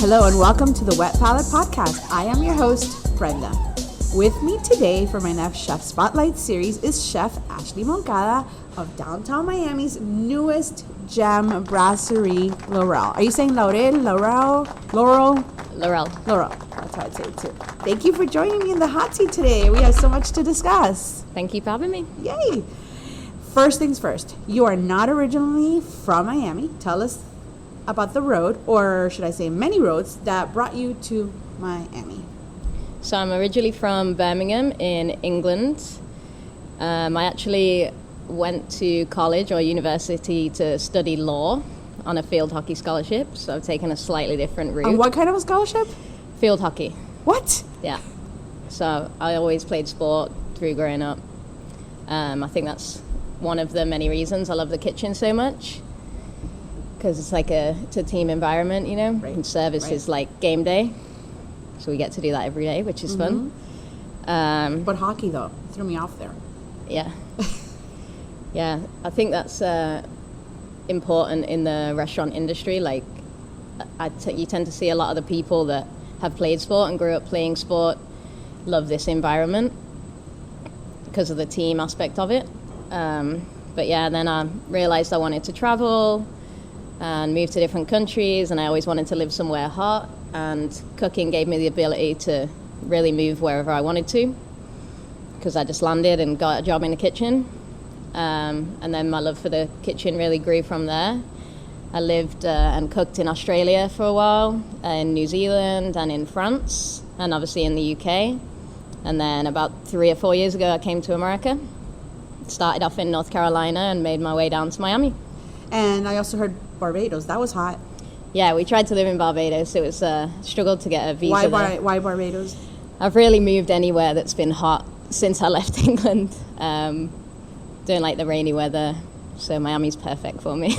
Hello and welcome to the Whet Palette podcast. I am your host, Brenda. With me today for my next Chef Spotlight series is Chef Ashley Moncada of downtown Miami's newest gem, Brasserie Laurel. Are you saying Laurel? Laurel? That's how I'd say it too. Thank you for joining me in the hot seat today. We have so much to discuss. Thank you for having me. Yay! First things first, you are not originally from Miami. Tell us about the road, or should I say many roads, that brought you to Miami. So I'm originally from Birmingham in England. I actually went to college or university to study law on a field hockey scholarship, so I've taken a slightly different route. And what kind of a scholarship? Field hockey. What? Yeah. So I always played sport through growing up. I think that's one of the many reasons I love the kitchen so much, because it's like it's a team environment, you know, right. And service is like game day, so we get to do that every day, which is fun. But hockey though threw me off there. Yeah. Yeah, I think that's important in the restaurant industry. Like, you tend to see a lot of the people that have played sport and grew up playing sport love this environment because of the team aspect of it. But yeah, then I realized I wanted to travel and move to different countries, and I always wanted to live somewhere hot, and cooking gave me the ability to really move wherever I wanted to, because I just landed and got a job in the kitchen. And then my love for the kitchen really grew from there. I lived and cooked in Australia for a while, in New Zealand and in France, and obviously in the UK. And then about 3 or 4 years ago, I came to America. Started off in North Carolina and made my way down to Miami. And I also heard Barbados. That was hot. Yeah, we tried to live in Barbados. It was struggled to get a visa. Why Barbados? I've really moved anywhere that's been hot since I left England. Don't like the rainy weather, so Miami's perfect for me.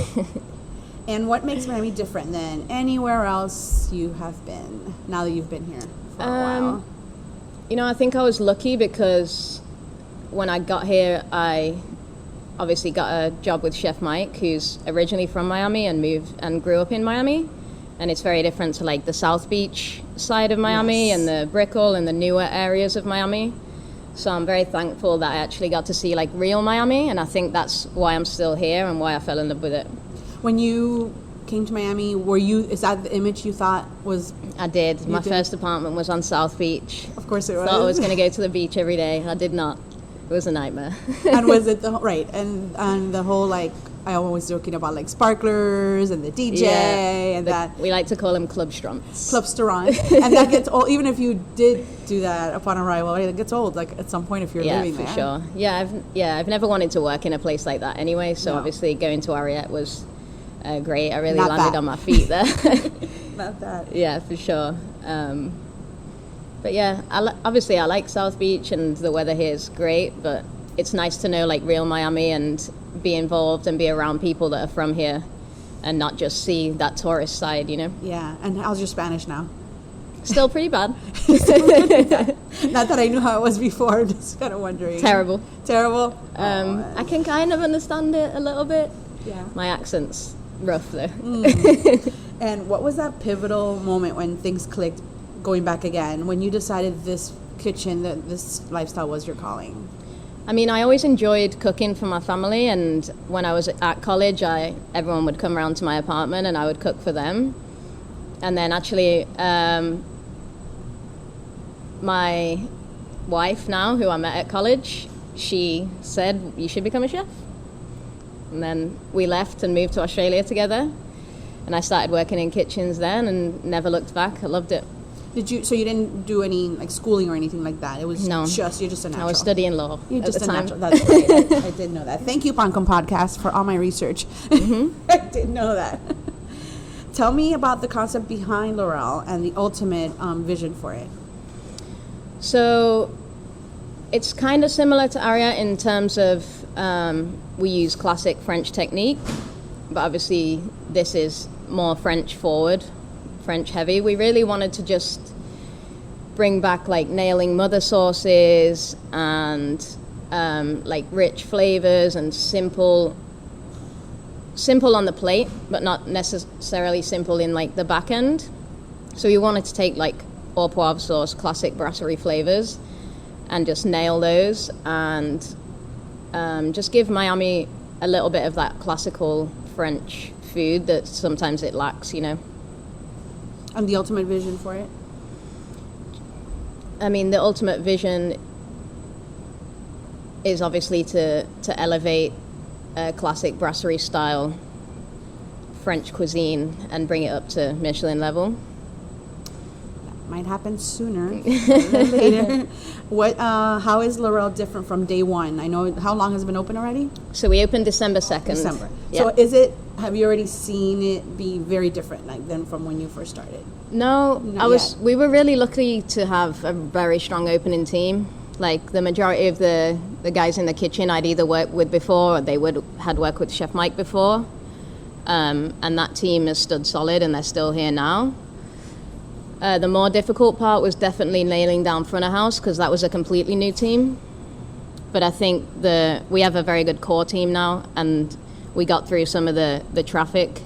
And what makes Miami different than anywhere else you have been, now that you've been here for a while? You know, I think I was lucky because when I got here, I obviously got a job with Chef Mike, who's originally from Miami and moved and grew up in Miami. And it's very different to like the South Beach side of Miami, yes, and the Brickell and the newer areas of Miami. So I'm very thankful that I actually got to see like real Miami, and I think that's why I'm still here and why I fell in love with it. When you came to Miami, is that the image you thought was? I did. My first apartment was on South Beach. Of course it was. Thought I was going to go to the beach every day. I did not. It was a nightmare. And was it and the whole, like, I always joking about like sparklers and the DJ, and that we like to call them clubstrants. And that gets old. Even if you did do that upon arrival, it gets old. Like at some point, if you're living there. Yeah, for sure. I've never wanted to work in a place like that anyway. So obviously going to Ariete was great. I really landed on my feet there. Not that. Yeah, for sure. But yeah, obviously I like South Beach and the weather here is great, but it's nice to know like real Miami and be involved and be around people that are from here and not just see that tourist side, you know? Yeah, and how's your Spanish now? Still pretty bad. Not that I knew how it was before, just kind of wondering. Terrible. I can kind of understand it a little bit. Yeah. My accent's rough though. And what was that pivotal moment when things clicked, going back again, when you decided this kitchen, that this lifestyle was your calling? I mean, I always enjoyed cooking for my family, and when I was at college, everyone would come around to my apartment and I would cook for them. And then actually, my wife now, who I met at college, she said, you should become a chef. And then we left and moved to Australia together, and I started working in kitchens then and never looked back. I loved it. So you didn't do any like schooling or anything like that? It was you're just a natural. I was studying law. You're just at the a time. natural. That's great. I did know that. Thank you, Pancom Podcast, for all my research. I didn't know that. Tell me about the concept behind Laurel and the ultimate vision for it. So it's kind of similar to Ariete in terms of we use classic French technique, but obviously this is more French forward, French heavy. We really wanted to just bring back like nailing mother sauces and like rich flavors and simple on the plate, but not necessarily simple in like the back end. So we wanted to take like au poivre sauce, classic brasserie flavors, and just nail those, and just give Miami a little bit of that classical French food that sometimes it lacks, you know. And the ultimate vision for it? I mean, the ultimate vision is obviously to elevate a classic brasserie style French cuisine and bring it up to Michelin level. Might happen sooner than later. How is Laurel different from day one? I know, how long has it been open already? So we opened December 2nd. December. Yeah. So have you already seen it be very different than from when you first started? No, Not we were really lucky to have a very strong opening team. Like the majority of the guys in the kitchen I'd either worked with before or they had worked with Chef Mike before. And that team has stood solid and they're still here now. The more difficult part was definitely nailing down front of house because that was a completely new team. But I think we have a very good core team now, and we got through some of the traffic,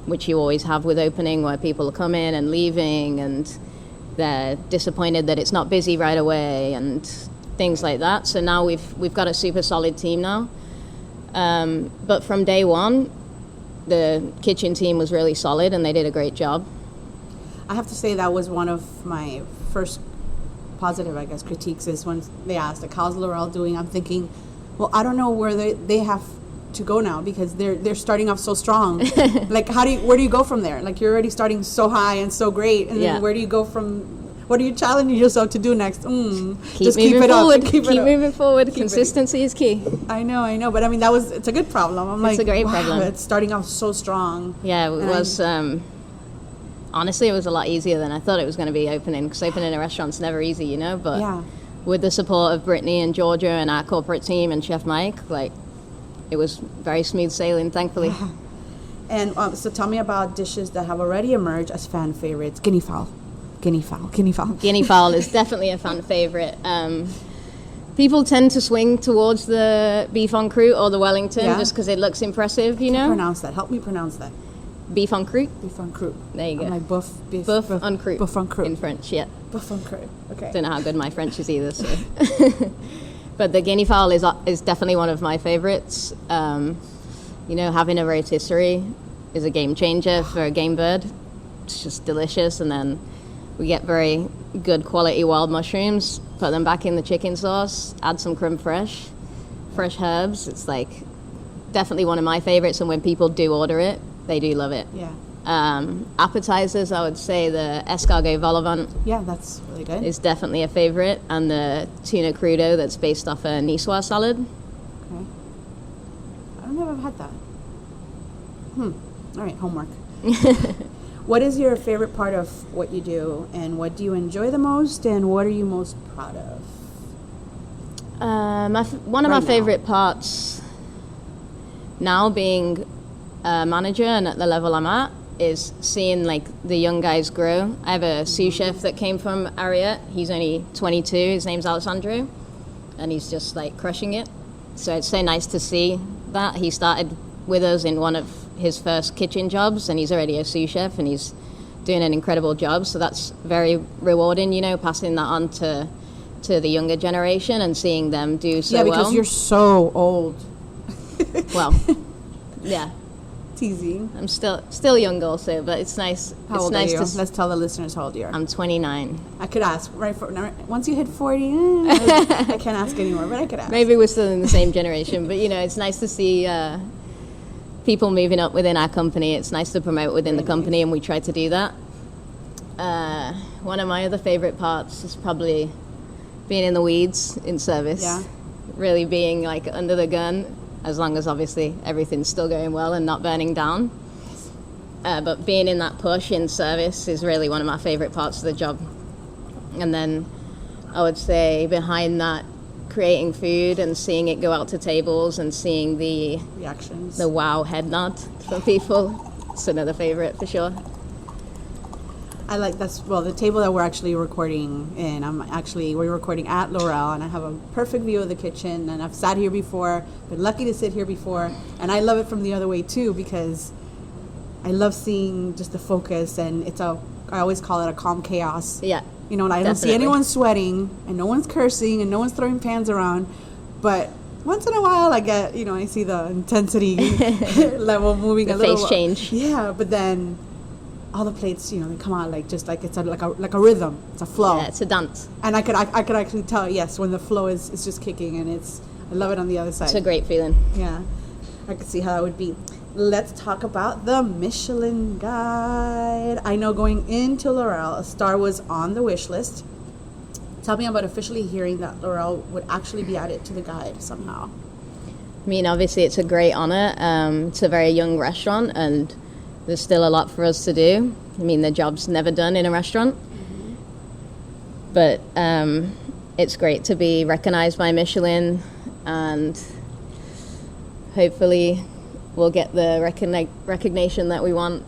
which you always have with opening, where people are coming and leaving and they're disappointed that it's not busy right away and things like that. So now we've got a super solid team now. But from day one, the kitchen team was really solid and they did a great job. I have to say that was one of my first positive, I guess, critiques is when they asked, like, how's Laurel doing? I'm thinking, well, I don't know where they have to go now because they're starting off so strong. Like, where do you go from there? Like, you're already starting so high and so great, and then where do you go from? What are you challenging yourself to do next? Just keep it forward. up. Keep moving forward. Consistency is key. I know, but I mean it's a good problem. It's a great problem. It's starting off so strong. Yeah, it was. Honestly, it was a lot easier than I thought it was going to be opening, because opening a restaurant's never easy, you know. But with the support of Brittany and Georgia and our corporate team and Chef Mike, like, it was very smooth sailing, thankfully. And so tell me about dishes that have already emerged as fan favorites. Guinea fowl. Guinea fowl is definitely a fan favorite. People tend to swing towards the beef en croûte or the Wellington just because it looks impressive, you know. Help me pronounce that. Beef en croûte. Beef en croûte. There you go. I'm like boeuf en croûte. Boeuf en croûte. In French, yeah. Boeuf en croûte. Okay. Don't know how good my French is either. So. But the guinea fowl is definitely one of my favorites. You know, having a rotisserie is a game changer for a game bird. It's just delicious, and then we get very good quality wild mushrooms. Put them back in the chicken sauce. Add some creme fraiche, fresh herbs. It's like definitely one of my favorites, and when people do order it, they do love it. Yeah. Appetizers, I would say the escargot vol au vent. Yeah, that's really good. Is definitely a favorite, and the tuna crudo that's based off a niçoise salad. Okay. I don't know if I've had that. All right, homework. What is your favorite part of what you do, and what do you enjoy the most, and what are you most proud of? One of my favorite parts now, being a manager and at the level I'm at, is seeing like the young guys grow. I have a sous chef that came from Ariete. He's only 22. His name's Alessandro, and he's just like crushing it. So it's so nice to see that. He started with us in one of his first kitchen jobs, and he's already a sous chef, and he's doing an incredible job. So that's very rewarding, you know, passing that on to the younger generation and seeing them do so well. Yeah, because you're so old. Well, yeah. Teasing. I'm still young also, but it's nice. How old are you? Let's tell the listeners how old you are. I'm 29. I could ask once you hit 40. I can't ask anymore, but I could ask. Maybe we're still in the same generation, but you know, it's nice to see people moving up within our company. It's nice to promote within the company, and we try to do that. One of my other favorite parts is probably being in the weeds in service. Yeah. Really being like under the gun, as long as obviously everything's still going well and not burning down. But being in that push in service is really one of my favorite parts of the job. And then I would say behind that, creating food and seeing it go out to tables and seeing the reactions, the wow head nod from people. It's another favorite for sure. I like the table that we're actually recording in. We're recording at Laurel, and I have a perfect view of the kitchen, and I've sat here before, been lucky to sit here before, and I love it from the other way too, because I love seeing just the focus, and it's a I always call it a calm chaos. Yeah. You know, and I don't see anyone sweating, and no one's cursing, and no one's throwing pans around. But once in a while, I get, you know, I see the intensity level moving a little. The face change. Yeah, but then all the plates, you know, they come out like just like it's like a rhythm. It's a flow. Yeah, it's a dance. And I could actually tell, yes, when the flow is just kicking, and I love it on the other side. It's a great feeling. Yeah, I could see how that would be. Let's talk about the Michelin Guide. I know going into Laurel, a star was on the wish list. Tell me about officially hearing that Laurel would actually be added to the guide somehow. I mean, obviously, it's a great honor. It's a very young restaurant, and there's still a lot for us to do. I mean, the job's never done in a restaurant. Mm-hmm. But it's great to be recognized by Michelin, and hopefully we'll get the recognition that we want.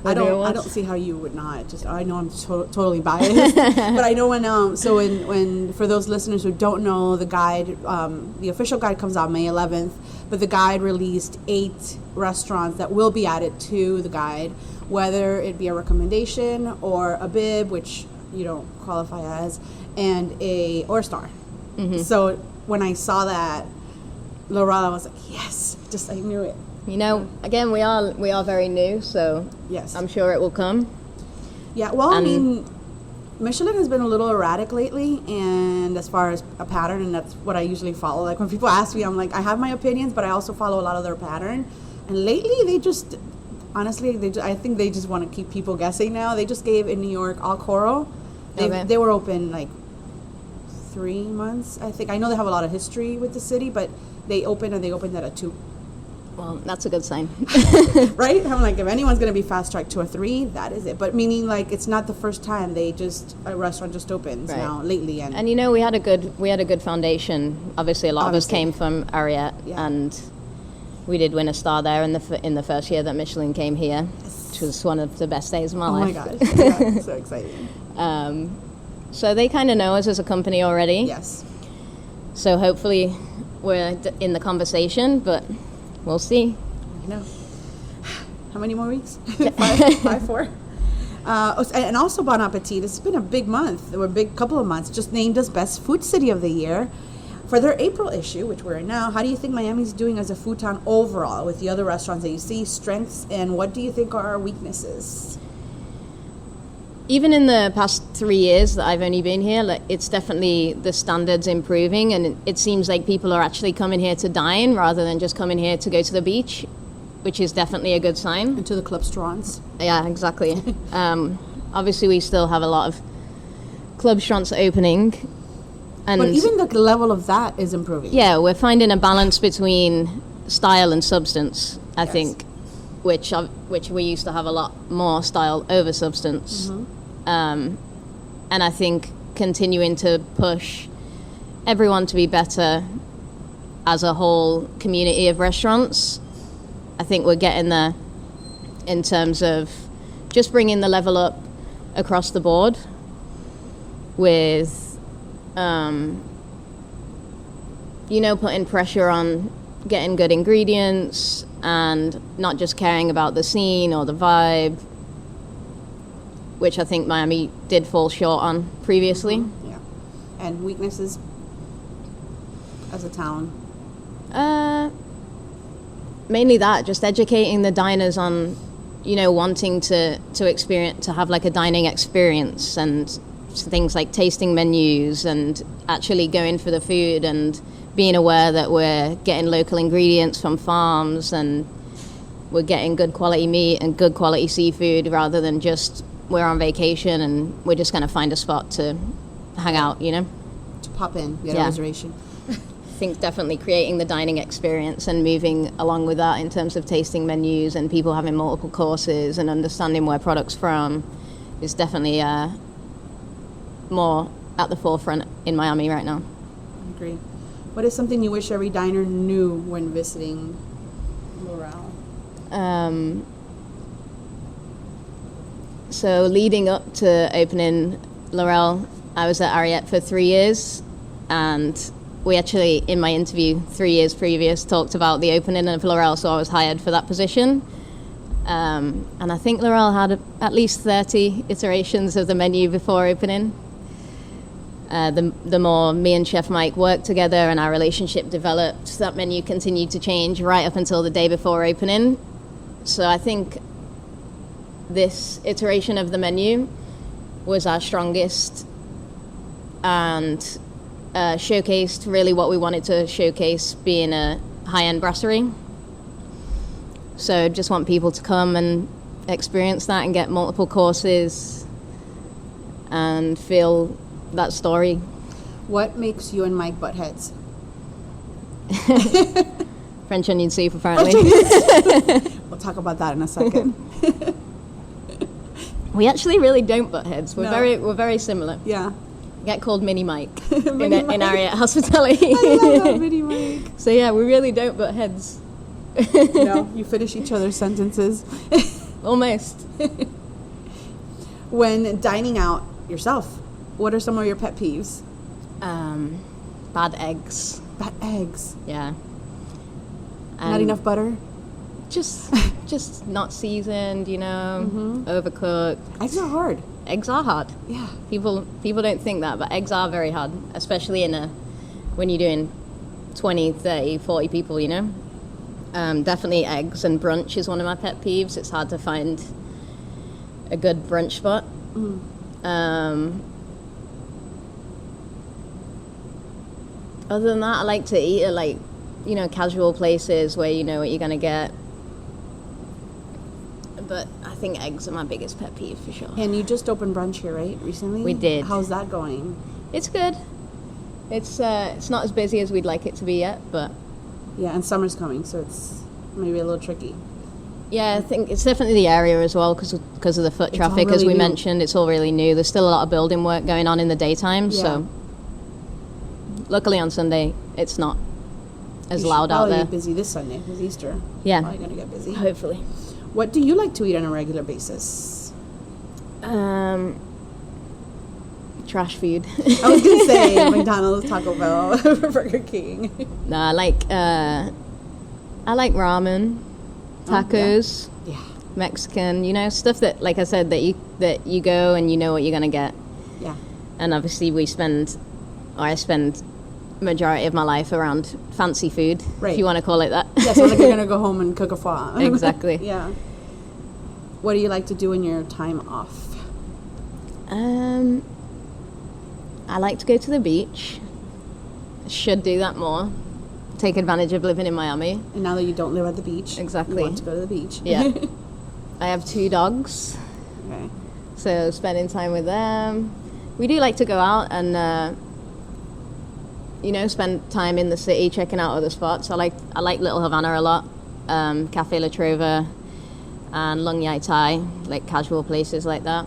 I don't see how you would not. Just I know I'm totally biased, but I know when for those listeners who don't know, the guide, the official guide comes out May 11th, but the guide released 8 restaurants that will be added to the guide, whether it be a recommendation or a bib, which you don't qualify as, and or a star. Mm-hmm. So when I saw that Laurel, I was like, yes, just I knew it. You know, again, we are very new, so yes, I'm sure it will come. Yeah, well, I mean, Michelin has been a little erratic lately, and as far as a pattern, and that's what I usually follow. Like when people ask me, I'm like, I have my opinions, but I also follow a lot of their pattern. And lately, they just, honestly, I think they just want to keep people guessing now. They just gave in New York Al Coro. They were open like 3 months, I think. I know they have a lot of history with the city, but they opened that at 2. Well, that's a good sign. Right? I'm like, if anyone's going to be fast track to a 3, that is it. But meaning, like, it's not the first time a restaurant just opens now lately. And you know, we had a good foundation. Obviously, a lot of us came from Ariete, and we did win a star there in the first year that Michelin came here, which was one of the best days of my life. Oh my gosh, yeah, so exciting. So they kind of know us as a company already. Yes. So hopefully we're in the conversation, but we'll see. I know. How many more weeks? 5, 4. And also Bon Appetit. It's been a big month, or a big couple of months. Just named as Best Food City of the Year. For their April issue, which we're in now, how do you think Miami's doing as a food town overall with the other restaurants that you see, strengths, and what do you think are our weaknesses? Even in the past 3 years that I've only been here, like, it's definitely the standards improving, and it seems like people are actually coming here to dine rather than just coming here to go to the beach, which is definitely a good sign. And to the club restaurants. Yeah, exactly. Obviously, we still have a lot of club restaurants opening. But even the level of that is improving. Yeah, we're finding a balance between style and substance, I think, which we used to have a lot more style over substance. Mm-hmm. And I think continuing to push everyone to be better as a whole community of restaurants, I think we're getting there in terms of just bringing the level up across the board with putting pressure on getting good ingredients and not just caring about the scene or the vibe, which I think Miami did fall short on previously. Mm-hmm. Yeah. And weaknesses as a town? Mainly that, just educating the diners on, wanting to have like a dining experience, and things like tasting menus and actually going for the food and being aware that we're getting local ingredients from farms and we're getting good quality meat and good quality seafood rather than just we're on vacation and we're just going to find a spot to hang out, To pop in, get a reservation. I think definitely creating the dining experience and moving along with that in terms of tasting menus and people having multiple courses and understanding where products from is definitely more at the forefront in Miami right now. I agree. What is something you wish every diner knew when visiting Laurel? So leading up to opening Laurel, I was at Ariete for 3 years, and we actually, in my interview 3 years previous, talked about the opening of Laurel, so I was hired for that position. And I think Laurel had at least 30 iterations of the menu before opening. The more me and Chef Mike worked together and our relationship developed, that menu continued to change right up until the day before opening. So I think this iteration of the menu was our strongest and showcased really what we wanted to showcase, being a high-end brasserie. So just want people to come and experience that and get multiple courses and feel that story. What makes you and Mike butt heads? French onion soup, apparently. We'll talk about that in a second. We actually really don't butt heads. We're No. very similar. Yeah. Get called Mini Mike Mini in Mike. Ariete Hospitality. I love that, Mini Mike. So yeah, we really don't butt heads. No, you finish each other's sentences. Almost. When dining out yourself, what are some of your pet peeves? Bad eggs. Bad eggs. Yeah. Not enough butter. Just not seasoned, overcooked. Eggs are hard. Eggs are hard. Yeah. People don't think that, but eggs are very hard, especially when you're doing 20, 30, 40 people, Definitely eggs, and brunch is one of my pet peeves. It's hard to find a good brunch spot. Other than that, I like to eat at casual places where you know what you're going to get. But I think eggs are my biggest pet peeve for sure. And you just opened brunch here, right? Recently? We did. How's that going? It's good. It's not as busy as we'd like it to be yet, but... Yeah, and summer's coming, so it's maybe a little tricky. Yeah, I think it's definitely the area as well because of the foot It's all traffic, as really we new. mentioned. It's all really new. There's still a lot of building work going on in the daytime, so... Luckily on Sunday, it's not as loud out there. Be busy this Sunday with Easter. Yeah. Probably going to get busy. Hopefully. What do you like to eat on a regular basis? Trash food. I was going to say McDonald's, Taco Bell, Burger King. No, I like ramen, tacos, Yeah. Mexican, stuff that, like I said, that you go and you know what you're gonna get. Yeah. And obviously I spend majority of my life around fancy food, Right. if you want to call it that. Yeah, so like you're going to go home and cook a foie. Exactly. Yeah. What do you like to do in your time off? I like to go to the beach. Should do that more. Take advantage of living in Miami. And now that you don't live at the beach, Exactly. you want to go to the beach. Yeah. I have 2 dogs, Okay. so spending time with them. We do like to go out and spend time in the city checking out other spots. I like Little Havana a lot, Cafe La Trova, and Lung Yai Tai, like casual places like that.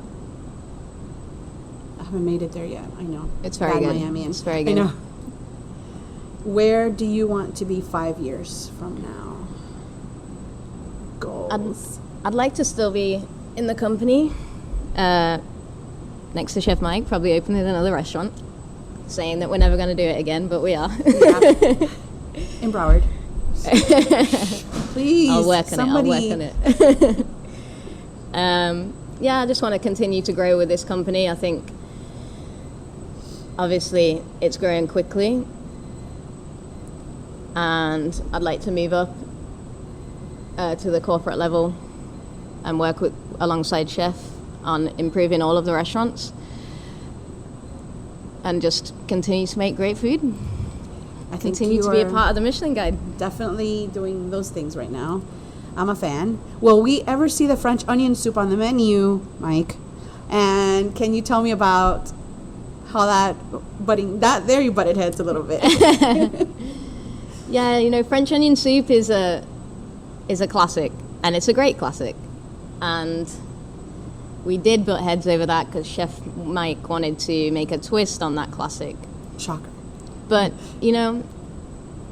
I haven't made it there yet. I know. It's very Bad good. Miami. It's very I good. know. Where do you want to be 5 years from now? Goals. I'd like to still be in the company, next to Chef Mike, probably opening another restaurant. Saying that we're never going to do it again, but we are. Yeah. In Broward. Please. I'll work on it. I just want to continue to grow with this company. I think, obviously, it's growing quickly. And I'd like to move up to the corporate level and work alongside Chef on improving all of the restaurants. And just continue to make great food. I think Continue to be a part of the Michelin Guide. Definitely doing those things right now. I'm a fan. Will we ever see the French onion soup on the menu, Mike? And can you tell me about how there you butted heads a little bit. Yeah, French onion soup is a classic, and it's a great classic. And we did butt heads over that because Chef Mike wanted to make a twist on that classic. Shocker. But,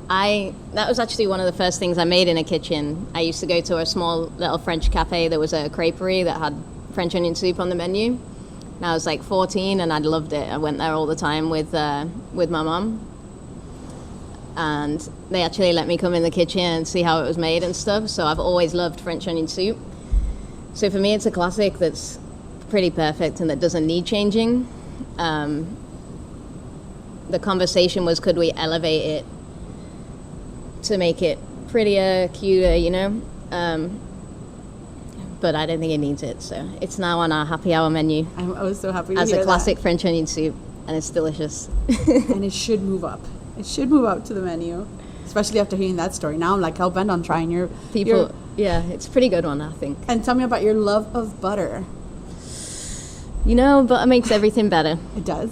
that was actually one of the first things I made in a kitchen. I used to go to a small little French cafe. There was a creperie that had French onion soup on the menu. And I was like 14 and I loved it. I went there all the time with my mum. And they actually let me come in the kitchen and see how it was made and stuff. So I've always loved French onion soup. So for me, it's a classic that's pretty perfect and that doesn't need changing. The conversation was, could we elevate it to make it prettier, cuter, you know? But I don't think it needs it, so it's now on our happy hour menu. I was so happy to as hear a classic that. French onion soup, and it's delicious. And it should move up. It should move up to the menu, especially after hearing that story. Now I'm like hell bent on trying your... Yeah, it's a pretty good one, I think. And tell me about your love of butter. You know, butter makes everything better. It does.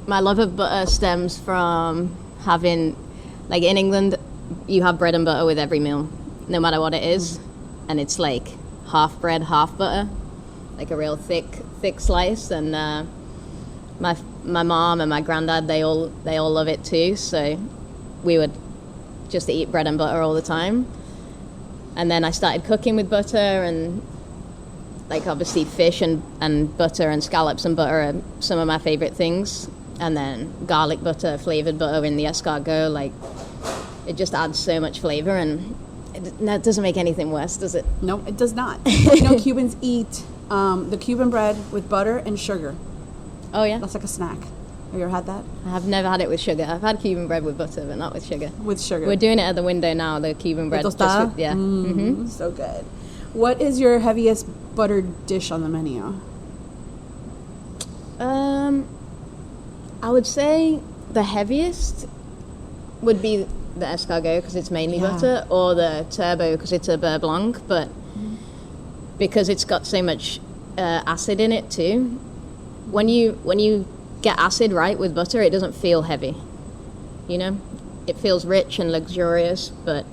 My love of butter stems from having, like in England, you have bread and butter with every meal, no matter what it is. And it's like half bread, half butter, like a real thick slice. And my mom and my granddad, they all love it too. So we would just eat bread and butter all the time. And then I started cooking with butter, and like obviously fish and butter and scallops and butter are some of my favorite things. And then garlic butter, flavored butter in the escargot, like it just adds so much flavor, and that doesn't make anything worse, does it? No, it does not. You know, Cubans eat the Cuban bread with butter and sugar. Oh yeah? That's like a snack. Have you ever had that? I have never had it with sugar. I've had Cuban bread with butter, but not with sugar. With sugar. We're doing it at the window now, the Cuban bread. Tostada? Yeah. Mm-hmm. So good. What is your heaviest buttered dish on the menu? I would say the heaviest would be the escargot because it's mainly butter, or the turbo because it's a beurre blanc, but because it's got so much acid in it too. When you get acid right with butter, it doesn't feel heavy. You know, it feels rich and luxurious, but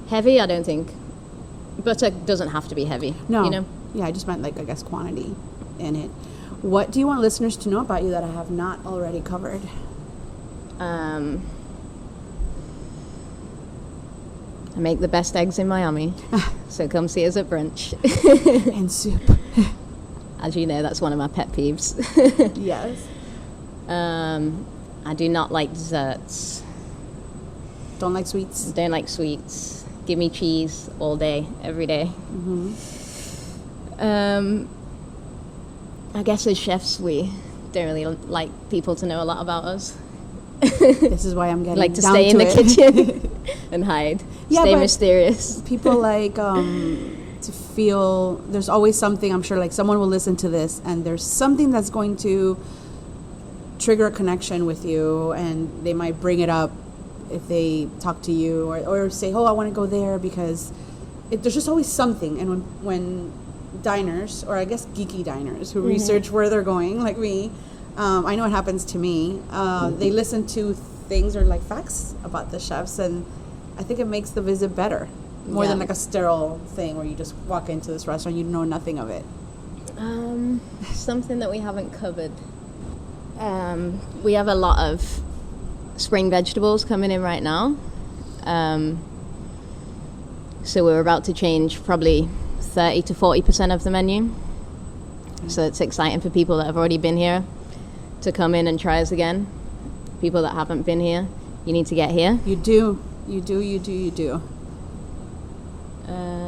heavy, I don't think. Butter doesn't have to be heavy. No. You know? Yeah, I just meant like, I guess, quantity in it. What do you want listeners to know about you that I have not already covered? I make the best eggs in Miami, so come see us at brunch. And soup. As you know, that's one of my pet peeves. Yes. I do not like desserts. Don't like sweets? Don't like sweets. Give me cheese all day, every day. I guess as chefs, we don't really like people to know a lot about us. This is why I'm getting like to down stay in to the it. kitchen and hide. Yeah, stay but mysterious. People like to feel there's always something. I'm sure like someone will listen to this and there's something that's going to trigger a connection with you, and they might bring it up if they talk to you, or say, oh, I want to go there, because there's just always something. And when diners, or I guess geeky diners who research where they're going, like me, I know it happens to me, they listen to things or like facts about the chefs, and I think it makes the visit better, more than like a sterile thing where you just walk into this restaurant, you know nothing of it. Something that we haven't covered. We have a lot of spring vegetables coming in right now. So we're about to change probably 30 to 40% of the menu. So it's exciting for people that have already been here to come in and try us again. People that haven't been here, you need to get here. You do.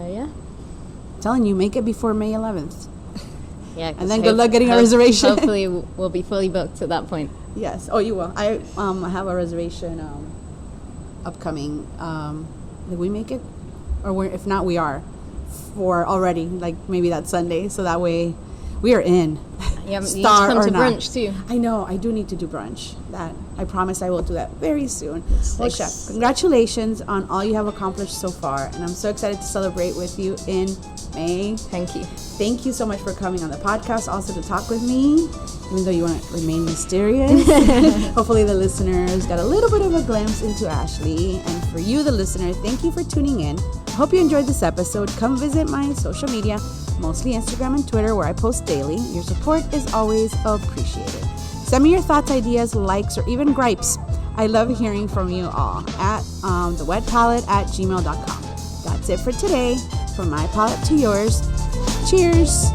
Yeah. I'm telling you, make it before May 11th. Yeah. And then good luck getting a reservation. Hopefully we'll be fully booked at that point. Yes. Oh, you will. I have a reservation upcoming. Did we make it? Or if not, we are. For already, like maybe that Sunday. So that way we are in. Yeah, you need to come to brunch too. I know. I do need to do brunch. That I promise I will do that very soon. Well, Chef, congratulations on all you have accomplished so far. And I'm so excited to celebrate with you in May. Thank you. Thank you so much for coming on the podcast, also to talk with me, even though you want to remain mysterious. Hopefully the listeners got a little bit of a glimpse into Ashley. And for you, the listener, thank you for tuning in. I hope you enjoyed this episode. Come visit my social media, mostly Instagram and Twitter, where I post daily. Your support is always appreciated. Send me your thoughts, ideas, likes, or even gripes. I love hearing from you all at thewhetpalette@gmail.com. That's it for today. From my palette to yours. Cheers.